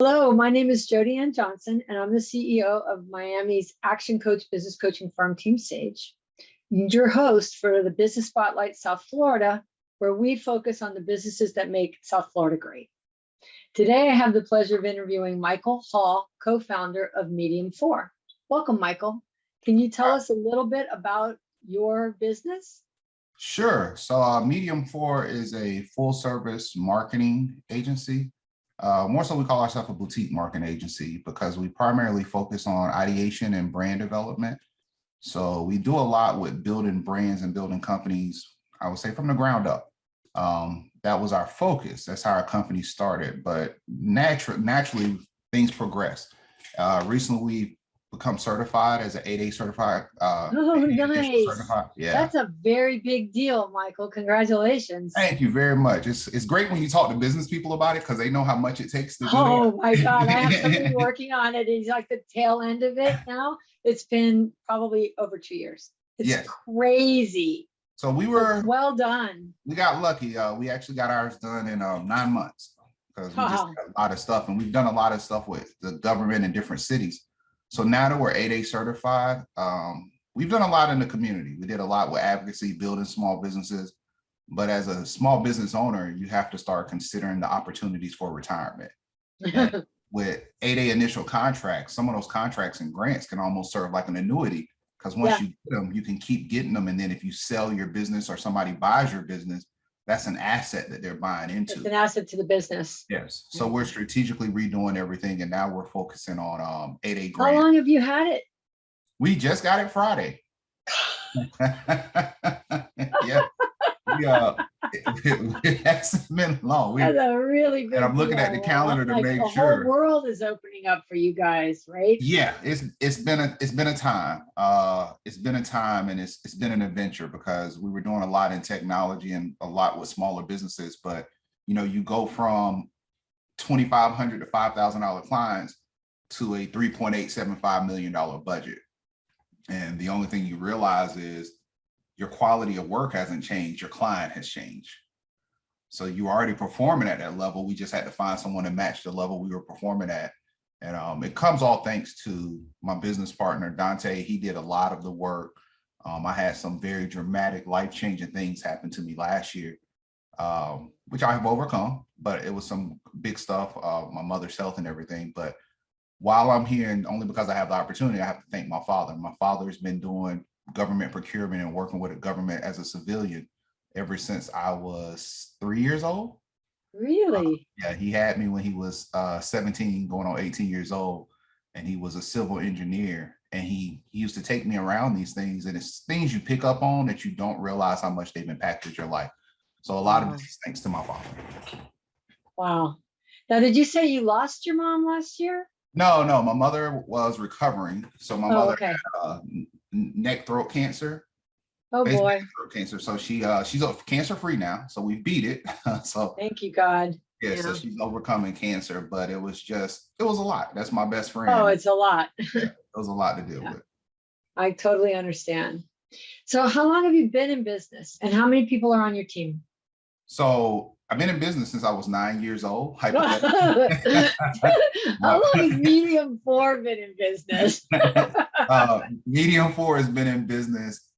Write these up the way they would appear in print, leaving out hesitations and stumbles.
Hello, my name is Jody Ann Johnson, and I'm the CEO of Miami's action coach business coaching firm, Team Sage, and your host for the Business Spotlight South Florida, where we focus on the businesses that make South Florida great. Today, I have the pleasure of interviewing Michael Hall, co-founder of Medium 4. Welcome, Michael. Can you tell us a little bit about your business? Sure. So Medium 4 is a full-service marketing agency. More so, we call ourselves a boutique marketing agency because we primarily focus on ideation and brand development. So we do a lot with building brands and building companies, I would say, from the ground up. That was our focus. That's how our company started. But naturally, things progress. Recently, we've become certified as an 8A certified. Nice. Certified. Yeah. That's a very big deal, Michael. Congratulations. Thank you very much. It's great when you talk to business people about it because they know how much it takes to do Oh my God. I have somebody working on it. He's like the tail end of it now. It's been probably over 2 years. It's crazy. So well done. We got lucky. We actually got ours done in 9 months because we just got a lot of stuff, and we've done a lot of stuff with the government in different cities. So now that we're 8A certified, we've done a lot in the community. We did a lot with advocacy, building small businesses. But as a small business owner, you have to start considering the opportunities for retirement. With 8A initial contracts, some of those contracts and grants can almost serve like an annuity because once you get them, you can keep getting them. And then if you sell your business or somebody buys your business, that's an asset that they're buying into. It's an asset to the business. Yes. So we're strategically redoing everything. And now we're focusing on 8A grants. How long have you had it? We just got it Friday. Yeah. It hasn't been long. That's a really big and I'm looking at the calendar to make The sure whole world is opening up for you guys, right? Yeah, it's been a time. It's been a time, and it's been an adventure because we were doing a lot in technology and a lot with smaller businesses. But you go from $2,500 to $5,000 clients to a $3.875 million budget, and the only thing you realize is your quality of work hasn't changed, your client has changed. So you're already performing at that level. We just had to find someone to match the level we were performing at. And it comes all thanks to my business partner, Dante. He did a lot of the work. I had some very dramatic, life-changing things happen to me last year, which I have overcome, but it was some big stuff, my mother's health and everything. But while I'm here, and only because I have the opportunity, I have to thank my father. My father's been doing government procurement and working with the government as a civilian ever since I was 3 years old. Really? Yeah, he had me when he was 17, going on 18 years old, and he was a civil engineer. And he used to take me around these things, and it's things you pick up on that you don't realize how much they've impacted your life. So a lot of it is thanks to my father. Wow. Now, did you say you lost your mom last year? No, my mother was recovering. So my mother had neck throat cancer. Oh boy. Throat cancer. So she's cancer free now. So we beat it. So thank you, God. Yeah, so she's overcoming cancer, but it was a lot. That's my best friend. Oh, it's a lot. Yeah, it was a lot to deal with. I totally understand. So how long have you been in business, and how many people are on your team? So I've been in business since I was 9 years old. How long has Medium 4 been in business? Medium 4 has been in business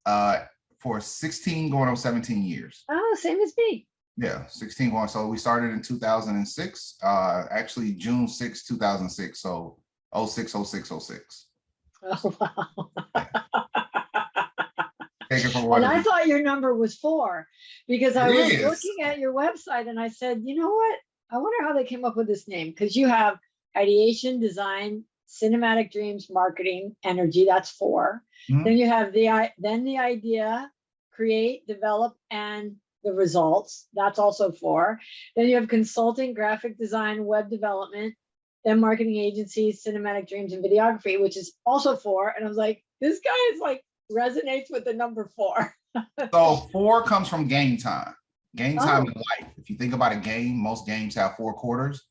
for 16 going on 17 years. Oh, same as me. Yeah, 16 going. So we started in 2006, actually June 6, 2006. So 06, 06, 06. Oh, wow. And I thought your number was 4 because I was looking at your website and I said, you know what? I wonder how they came up with this name, because you have ideation, design, cinematic dreams, marketing, energy. That's 4. Mm-hmm. Then you have the idea, create, develop, and the results. That's also 4. Then you have consulting, graphic design, web development, then marketing agencies, cinematic dreams, and videography, which is also 4. And I was like, this guy is like resonates with the number 4. So 4 comes from game time. Game time in life. If you think about a game, most games have 4 quarters.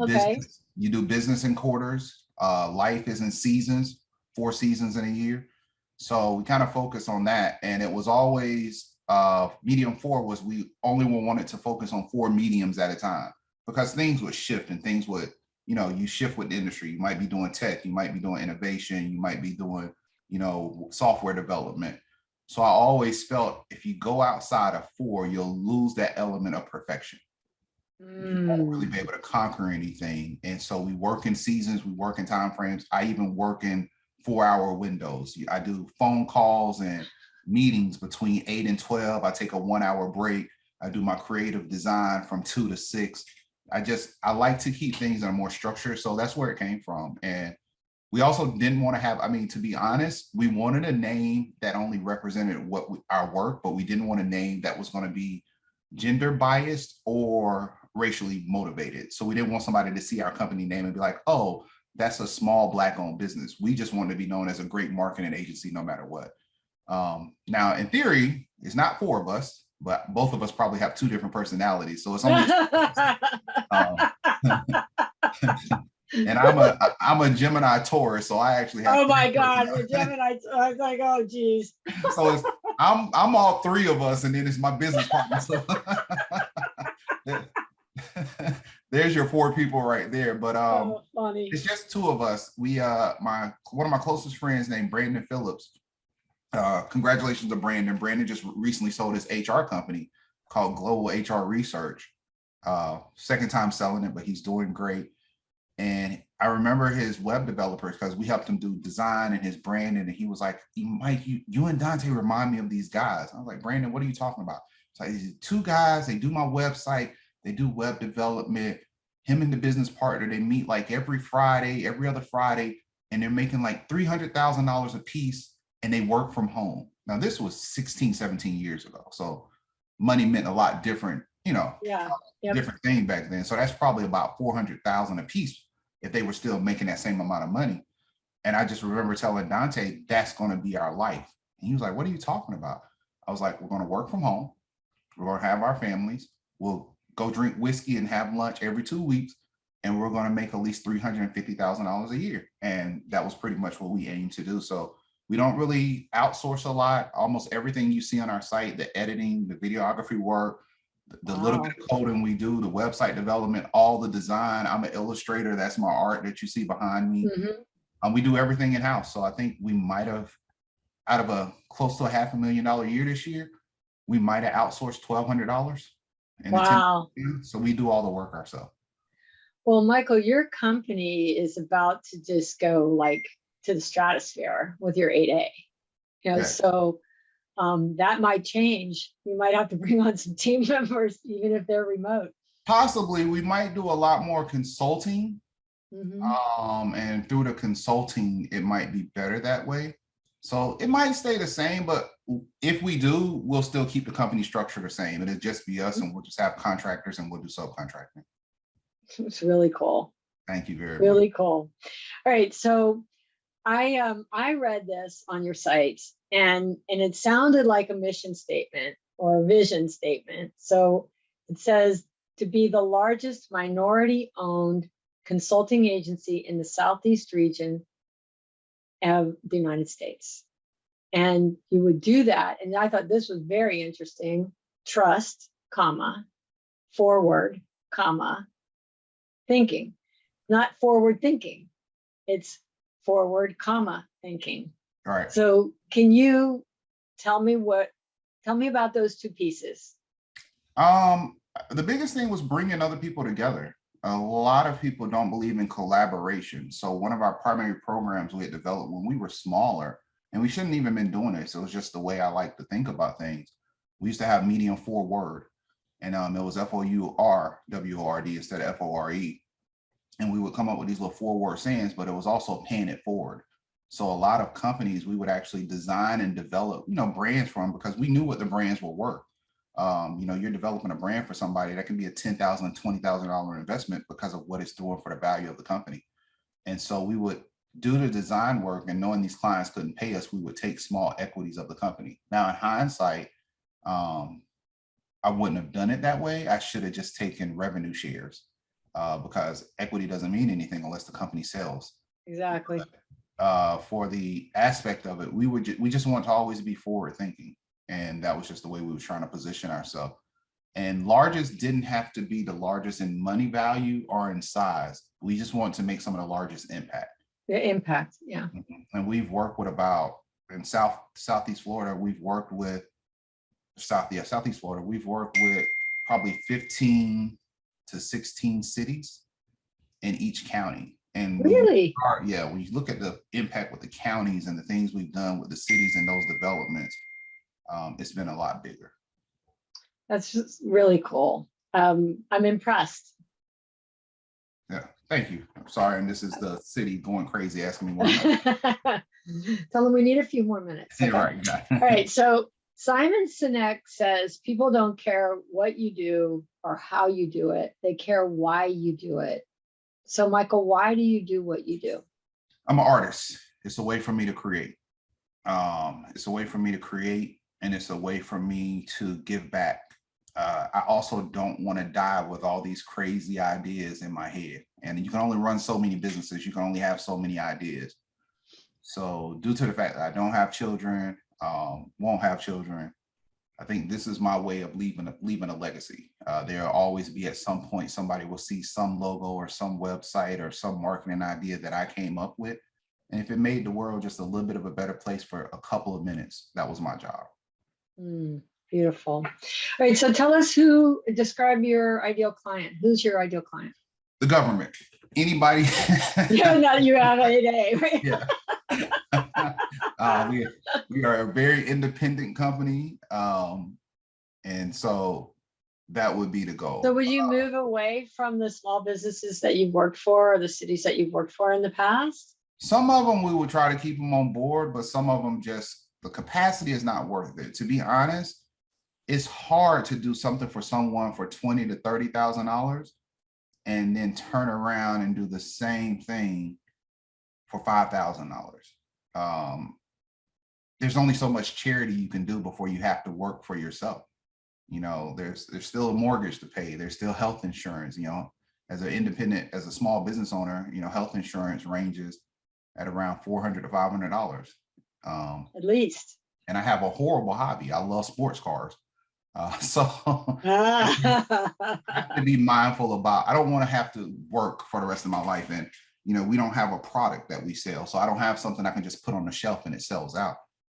Okay. Business, you do business in quarters. Life is in seasons, 4 seasons in a year. So we kind of focus on that. And it was always medium 4 was we only wanted to focus on 4 mediums at a time because things would shift and things would you know, you shift with the industry. You might be doing tech, you might be doing innovation, you might be doing, you know, software development. So I always felt if you go outside of 4, you'll lose that element of perfection. You won't really be able to conquer anything. And so we work in seasons, we work in time frames. I even work in 4-hour windows. I do phone calls and meetings between 8 and 12. I take a 1-hour break. I do my creative design from 2 to 6. I like to keep things that are more structured. So that's where it came from. And we also didn't want to have, I mean, to be honest, we wanted a name that only represented our work, but we didn't want a name that was going to be gender biased or racially motivated. So we didn't want somebody to see our company name and be like, oh, that's a small Black owned business. We just wanted to be known as a great marketing agency no matter what. Now, in theory, it's not 4 of us, but both of us probably have 2 different personalities. So it's only 2 and I'm a Gemini Taurus, so I actually have. Oh my God, the Gemini! I was like, oh geez. So I'm all 3 of us, and then it's my business partner. So there's your 4 people right there. But funny. It's just 2 of us. We one of my closest friends named Brandon Phillips. Congratulations to Brandon. Brandon just recently sold his HR company called Global HR Research. Second time selling it, but he's doing great. And I remember his web developers because we helped him do design and his branding. And he was like, Mike, you and Dante remind me of these guys. I was like, Brandon, what are you talking about? It's like, these 2 guys, they do my website, they do web development. Him and the business partner, they meet like every Friday, every other Friday, and they're making like $300,000 a piece, and they work from home. Now, this was 16, 17 years ago. So money meant a lot different, you know, different thing back then. So that's probably about $400,000 a piece if they were still making that same amount of money. And I just remember telling Dante, that's going to be our life. And he was like, what are you talking about? I was like, we're going to work from home. We're going to have our families. We'll go drink whiskey and have lunch every 2 weeks. And we're going to make at least $350,000 a year. And that was pretty much what we aim to do. So we don't really outsource a lot. Almost everything you see on our site, the editing, the videography work, the little bit of coding we do, the website development, all the design. I'm an illustrator. That's my art that you see behind me. We do everything in-house. So I think we might have, out of a close to a $500,000 year this year, we might have outsourced $1,200. Wow. So we do all the work ourselves. Well, Michael, your company is about to just go like to the stratosphere with your 8A. You know, so that might change. You might have to bring on some team members, even if they're remote. Possibly, we might do a lot more consulting. And through the consulting, it might be better that way. So it might stay the same, but if we do, we'll still keep the company structure the same. It'll just be us, and we'll just have contractors, and we'll do subcontracting. It's really cool. Thank you very much. Really cool. All right, so I read this on your site, and it sounded like a mission statement or a vision statement. So it says to be the largest minority-owned consulting agency in the Southeast region of the United States. And you would do that. And I thought this was very interesting. Trust, comma, forward, comma, thinking, not forward thinking. It's forward, comma, thinking. All right. So can you tell me about those 2 pieces? The biggest thing was bringing other people together. A lot of people don't believe in collaboration. So one of our primary programs we had developed when we were smaller, and we shouldn't even been doing this. It was just the way I like to think about things. We used to have medium forward, and it was FOURWORD instead of FORE. And we would come up with these little 4-word sayings, but it was also paying it forward. So a lot of companies we would actually design and develop, you know, brands from, because we knew what the brands were worth. You know, you're developing a brand for somebody that can be a $10,000, $20,000 investment because of what it's doing for the value of the company. And so we would do the design work, and knowing these clients couldn't pay us, we would take small equities of the company. Now, in hindsight, I wouldn't have done it that way. I should have just taken revenue shares because equity doesn't mean anything unless the company sells. Exactly. For the aspect of it, we just want to always be forward thinking. And that was just the way we were trying to position ourselves. And largest didn't have to be the largest in money value or in size. We just want to make some of the largest impact. The impact, yeah. And we've worked with in Southeast Florida, we've worked with Southeast Florida, we've worked with probably 15 to 16 cities in each county. And really, when you look at the impact with the counties and the things we've done with the cities and those developments, it's been a lot bigger. That's just really cool. I'm impressed. Yeah, thank you. I'm sorry, and this is the city going crazy asking me what. Tell them we need a few more minutes. Okay. Right. Yeah. All right. So Simon Sinek says people don't care what you do or how you do it. They care why you do it. So Michael, why do you do what you do? I'm an artist. It's a way for me to create. It's a way for me to create, and it's a way for me to give back. I also don't want to die with all these crazy ideas in my head. And you can only run so many businesses. You can only have so many ideas. So due to the fact that I don't have children, won't have children, I think this is my way of leaving a legacy. There'll always be at some point, somebody will see some logo or some website or some marketing idea that I came up with. And if it made the world just a little bit of a better place for a couple of minutes, that was my job. Beautiful. All right. So describe your ideal client. Who's your ideal client? The government. Anybody. Yeah, now you have a right? Yeah. We are a very independent company. And so that would be the goal. So would you move away from the small businesses that you've worked for or the cities that you've worked for in the past? Some of them we would try to keep them on board, but some of them just, the capacity is not worth it. To be honest, it's hard to do something for someone for $20,000 to $30,000 and then turn around and do the same thing for $5,000. There's only so much charity you can do before you have to work for yourself. You know, there's still a mortgage to pay. There's still health insurance. You know, as a small business owner, you know, health insurance ranges at around $400 to $500. At least. And I have a horrible hobby. I love sports cars. So I have to be mindful about, I don't want to have to work for the rest of my life. And, you know, we don't have a product that we sell. So I don't have something I can just put on the shelf and it sells out.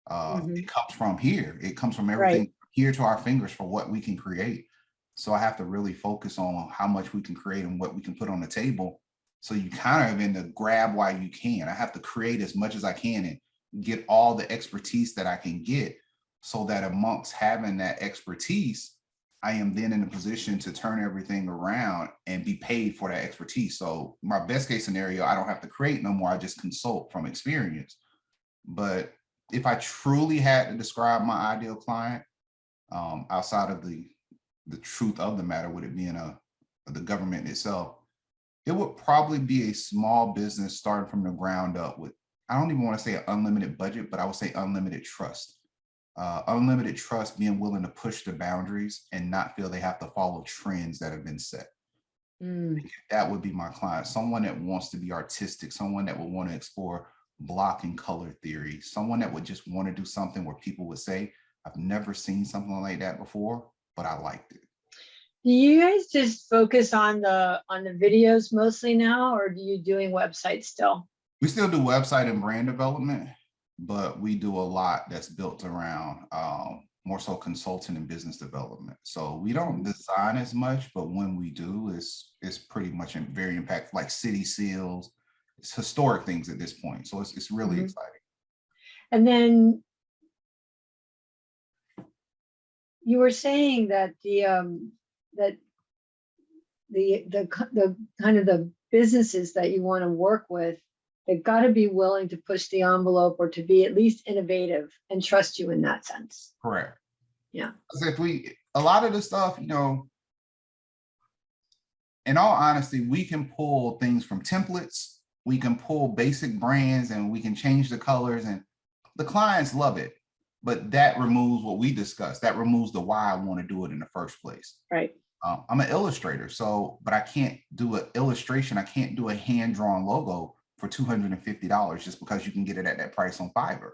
It comes from here. It comes from everything here to our fingers for what we can create. So I have to really focus on how much we can create and what we can put on the table. So you kind of in the grab while you can. I have to create as much as I can and get all the expertise that I can get, so that amongst having that expertise, I am then in a position to turn everything around and be paid for that expertise. So my best case scenario, I don't have to create no more. I just consult from experience. But if I truly had to describe my ideal client, outside of the truth of the matter, with it being the government itself, it would probably be a small business starting from the ground up with, I don't even want to say an unlimited budget, but I would say unlimited trust. Unlimited trust, being willing to push the boundaries and not feel they have to follow trends that have been set. That would be my client. Someone that wants to be artistic, someone that would want to explore block and color theory, someone that would just want to do something where people would say, I've never seen something like that before, but I liked it. Do you guys just focus on the videos mostly now, or do you doing websites still? We still do website and brand development, but we do a lot that's built around more so consulting and business development. So we don't design as much, but when we do, it's pretty much very impactful, like city seals. It's historic things at this point. So it's really exciting. And then you were saying that the kind of the businesses that you want to work with, they've got to be willing to push the envelope or to be at least innovative and trust you in that sense. Correct. Yeah. If a lot of the stuff, you know, in all honesty, we can pull things from templates, we can pull basic brands, and we can change the colors, and the clients love it. But that removes what we discussed. That removes the why I want to do it in the first place. Right. I'm an illustrator, but I can't do an illustration. I can't do a hand-drawn logo for $250 just because you can get it at that price on Fiverr.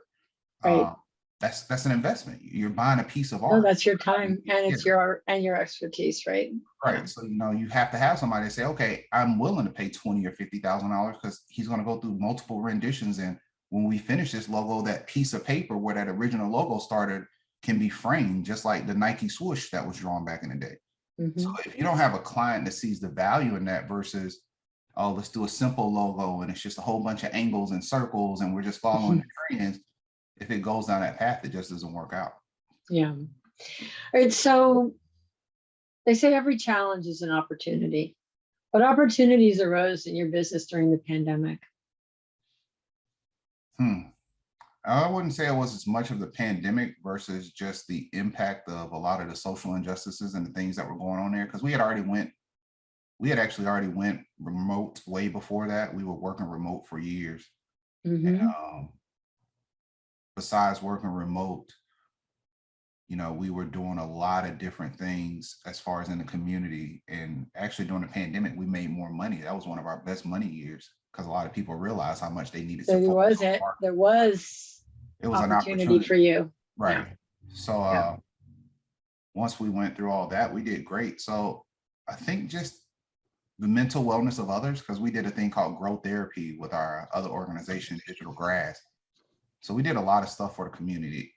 Right. that's an investment. You're buying a piece of No, art. that's your time and Yeah. it's your expertise, right? Right. Yeah. So, you have to have somebody say, okay, I'm willing to pay $20,000 or $50,000 because he's going to go through multiple renditions. And when we finish this logo, that piece of paper where that original logo started can be framed just like the Nike swoosh that was drawn back in the day. So if you don't have a client that sees the value in that versus, oh, let's do a simple logo and it's just a whole bunch of angles and circles and we're just following the trends, if it goes down that path, it just doesn't work out. Yeah. All right. So they say every challenge is an opportunity. What opportunities arose in your business during the pandemic? I wouldn't say it was as much of the pandemic versus just the impact of a lot of the social injustices and the things that were going on there. Because we had actually already went remote way before that. We were working remote for years. And besides working remote, we were doing a lot of different things as far as in the community. And actually during the pandemic, we made more money. That was one of our best money years because a lot of people realized how much they needed So support. there was It was an opportunity for you. Right. Yeah. So once we went through all that, we did great. So I think just the mental wellness of others, because we did a thing called growth therapy with our other organization, Digital Grass. So we did a lot of stuff for the community.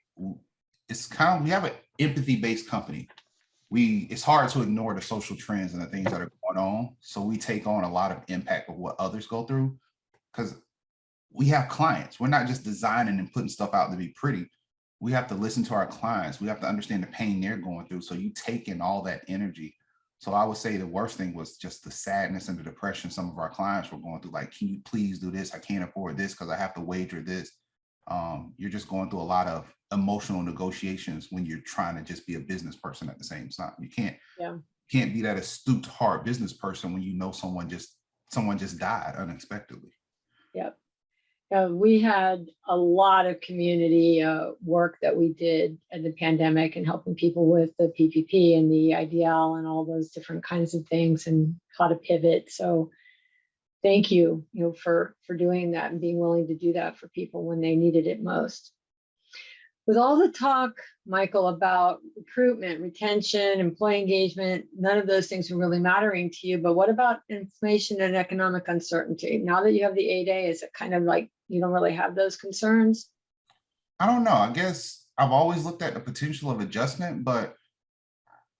It's we have an empathy-based company. It's hard to ignore the social trends and the things that are going on. So we take on a lot of impact of what others go through because we have clients. We're not just designing and putting stuff out to be pretty. We have to listen to our clients. We have to understand the pain they're going through. So you take in all that energy. So I would say the worst thing was just the sadness and the depression some of our clients were going through. Like, can you please do this? I can't afford this because I have to wager this. You're just going through a lot of emotional negotiations when you're trying to just be a business person at the same time. You can't be that astute, hard business person when someone just died unexpectedly. Yep. We had a lot of community work that we did in the pandemic and helping people with the PPP and the IDL and all those different kinds of things and how to pivot. So thank you, for doing that and being willing to do that for people when they needed it most. With all the talk, Michael, about recruitment, retention, employee engagement, none of those things are really mattering to you. But what about inflation and economic uncertainty? Now that you have the 8A, is it kind of like you don't really have those concerns? I don't know. I guess I've always looked at the potential of adjustment, but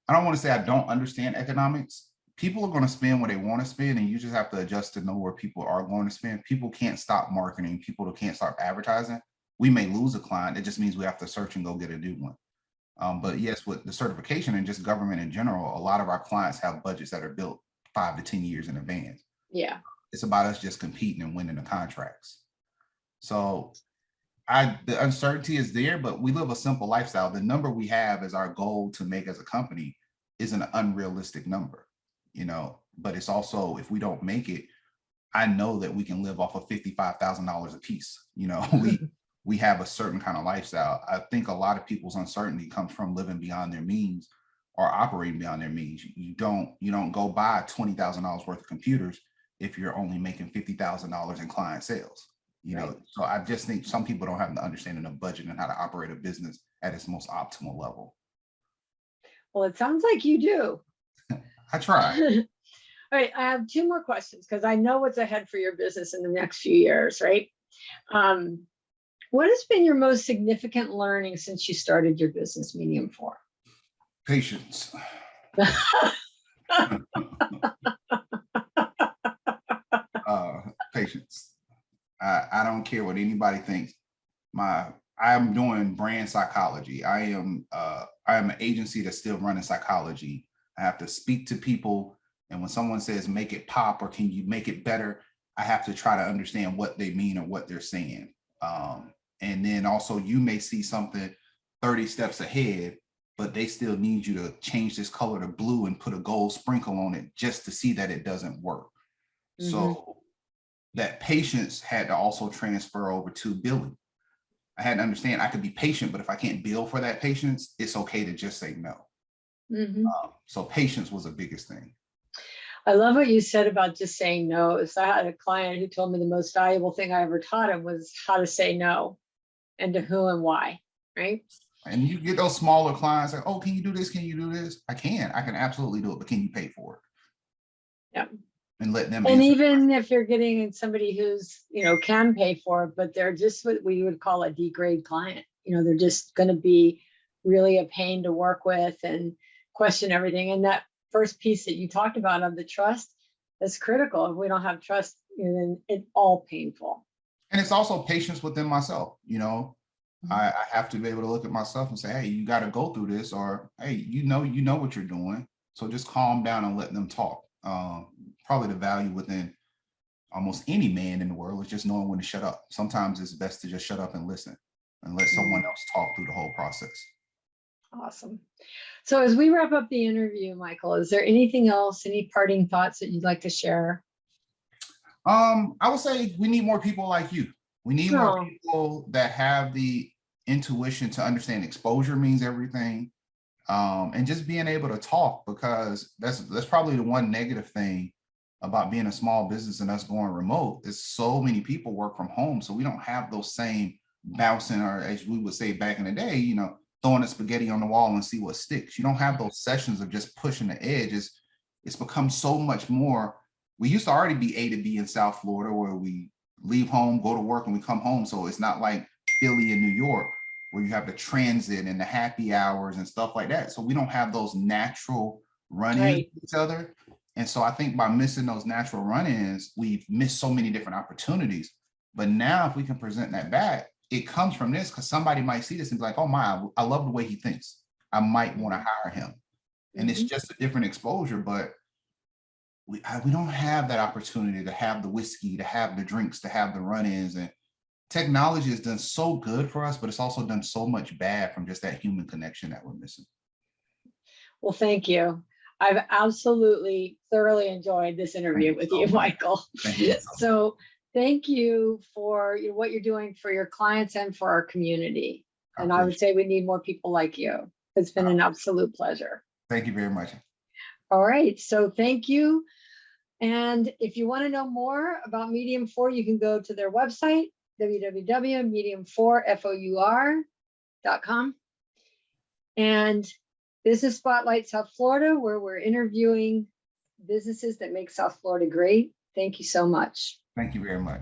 I don't want to say I don't understand economics. People are going to spend what they want to spend, and you just have to adjust to know where people are going to spend. People can't stop marketing. People can't stop advertising. We may lose a client. It just means we have to search and go get a new one. But yes, with the certification and just government in general, a lot of our clients have budgets that are built 5 to 10 years in advance. Yeah. It's about us just competing and winning the contracts. So the uncertainty is there, but we live a simple lifestyle. The number we have as our goal to make as a company is an unrealistic number, but it's also, if we don't make it, I know that we can live off of $55,000 a piece. We have a certain kind of lifestyle. I think a lot of people's uncertainty comes from living beyond their means or operating beyond their means. You don't go buy $20,000 worth of computers if you're only making $50,000 in client sales. Right. So I just think some people don't have the understanding of budget and how to operate a business at its most optimal level. Well, it sounds like you do. I try. All right, I have 2 more questions because I know what's ahead for your business in the next few years, right? What has been your most significant learning since you started your business, Medium 4? Patience. Patience. I don't care what anybody thinks. I'm doing brand psychology. I am an agency that's still running psychology. I have to speak to people, and when someone says make it pop or can you make it better, I have to try to understand what they mean or what they're saying. And then also you may see something 30 steps ahead, but they still need you to change this color to blue and put a gold sprinkle on it just to see that it doesn't work. Mm-hmm. So that patience had to also transfer over to billing. I had to understand I could be patient, but if I can't bill for that patience, it's okay to just say no. Mm-hmm. So patience was the biggest thing. I love what you said about just saying no. So I had a client who told me the most valuable thing I ever taught him was how to say no and to who and why. right? And you get those smaller clients like, oh, can you do this? Can you do this? I can absolutely do it, but can you pay for it? Yeah. And let them And answer. even if you're getting somebody who's, can pay for it, but they're just what we would call a D grade client, they're just going to be really a pain to work with and question everything. And that first piece that you talked about of the trust, that's critical. If we don't have trust, then it's all painful. And it's also patience within myself. I have to be able to look at myself and say, hey, you got to go through this, or hey, you know what you're doing. So just calm down and let them talk. Probably the value within almost any man in the world is just knowing when to shut up. Sometimes it's best to just shut up and listen and let someone else talk through the whole process. Awesome. So as we wrap up the interview, Michael, is there anything else, any parting thoughts that you'd like to share? I would say we need more people like you. We need more people that have the intuition to understand exposure means everything. And just being able to talk, because that's probably the one negative thing about being a small business and us going remote is so many people work from home. So we don't have those same bouncing, or as we would say back in the day, throwing the spaghetti on the wall and see what sticks. You don't have those sessions of just pushing the edge. It's become so much more. We used to already be A to B in South Florida, where we leave home, go to work, and we come home. So it's not like Philly and New York, where you have the transit and the happy hours and stuff like that. So we don't have those natural run-ins with each other. And so I think by missing those natural run-ins, we've missed so many different opportunities. But now if we can present that back, it comes from this, because somebody might see this and be like, oh my, I love the way he thinks. I might want to hire him. And it's just a different exposure, but we don't have that opportunity to have the whiskey, to have the drinks, to have the run-ins. And technology has done so good for us, but it's also done so much bad from just that human connection that we're missing. Well, thank you. I've absolutely thoroughly enjoyed this interview with you, Michael. So thank you for what you're doing for your clients and for our community. And I would say we need more people like you. It's been an absolute pleasure. Thank you very much. All right. So thank you. And if you want to know more about Medium 4, you can go to their website, www.medium4four.com. And Business Spotlight South Florida, where we're interviewing businesses that make South Florida great. Thank you so much. Thank you very much.